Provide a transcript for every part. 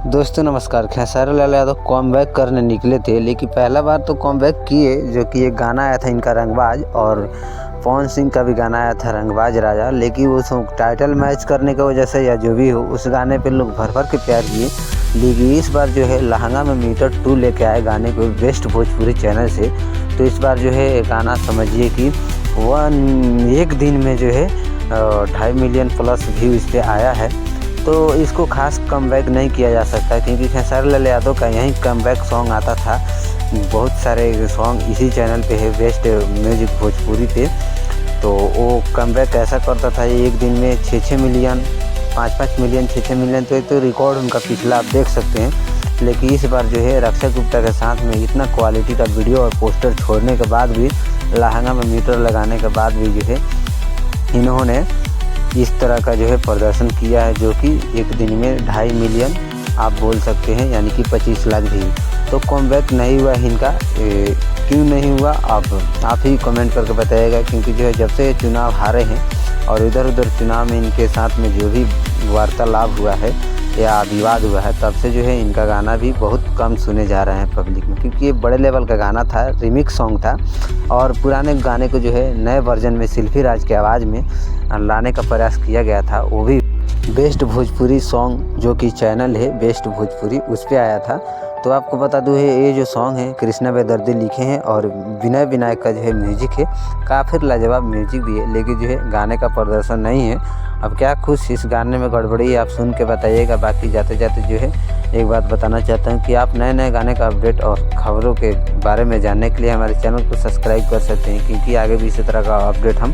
दोस्तों नमस्कार। खेसारी लाल यादव कॉमबैक करने निकले थे, लेकिन पहला बार तो कॉमबैक किए, जो कि एक गाना आया था इनका रंगबाज, और पवन सिंह का भी गाना आया था रंगबाज राजा। लेकिन उस टाइटल मैच करने की वजह से या जो भी हो, उस गाने पे लोग भर भर के प्यार किए। लेकिन इस बार जो है लहंगा में मीटर 2 लेके आए गाने को बेस्ट भोजपुरी चैनल से। तो इस बार जो है गाना समझिए कि एक दिन में जो है 2.5 मिलियन प्लस व्यू इस पर आया है। तो इसको खास कमबैक नहीं किया जा सकता, क्योंकि खेसारी लाल यादव का यहीं कमबैक सॉन्ग आता था। बहुत सारे सॉन्ग इसी चैनल पे है, बेस्ट म्यूजिक भोजपुरी पे। तो वो कमबैक ऐसा करता था एक दिन में 6-6 मिलियन, 5-5 मिलियन, 6-6 मिलियन। तो एक तो रिकॉर्ड उनका पिछला आप देख सकते हैं। लेकिन इस बार जो है रक्षक गुप्ता के साथ में इतना क्वालिटी का वीडियो और पोस्टर छोड़ने के बाद भी, लहंगा में मीटर लगाने के बाद भी जो है इन्होंने इस तरह का जो है प्रदर्शन किया है, जो कि एक दिन में 2.5 मिलियन आप बोल सकते हैं, यानी कि 25 लाख भी। तो कमबैक नहीं हुआ इनका, क्यों नहीं हुआ आप ही कमेंट करके बताइएगा। क्योंकि जो है जब से चुनाव हारे हैं और इधर उधर चुनाव में इनके साथ में जो भी वार्तालाप हुआ है या विवाद हुआ है, तब से जो है इनका गाना भी बहुत कम सुने जा रहे हैं पब्लिक में। क्योंकि ये बड़े लेवल का गाना था, रिमिक्स सॉन्ग था, और पुराने गाने को जो है नए वर्जन में शिल्पी राज की आवाज़ में लाने का प्रयास किया गया था। वो भी बेस्ट भोजपुरी सॉन्ग, जो कि चैनल है बेस्ट भोजपुरी, उस पर आया था। तो आपको बता दूँ है ये जो सॉन्ग है कृष्णा बेदर्दी लिखे हैं, और विनय विनायक का जो है म्यूजिक है। काफ़ी लाजवाब म्यूजिक भी है, लेकिन जो है गाने का प्रदर्शन नहीं है। अब क्या कुछ इस गाने में गड़बड़ी आप सुन के बताइएगा। बाकी जाते जाते जो है एक बात बताना चाहता हूँ कि आप नए नए गाने का अपडेट और खबरों के बारे में जानने के लिए हमारे चैनल को सब्सक्राइब कर सकते हैं, क्योंकि आगे भी इसी तरह का अपडेट हम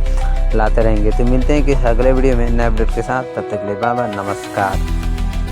लाते रहेंगे। तो मिलते हैं कि अगले वीडियो में नए अपडेट के साथ। तब तक के लिए बाय बाय, नमस्कार।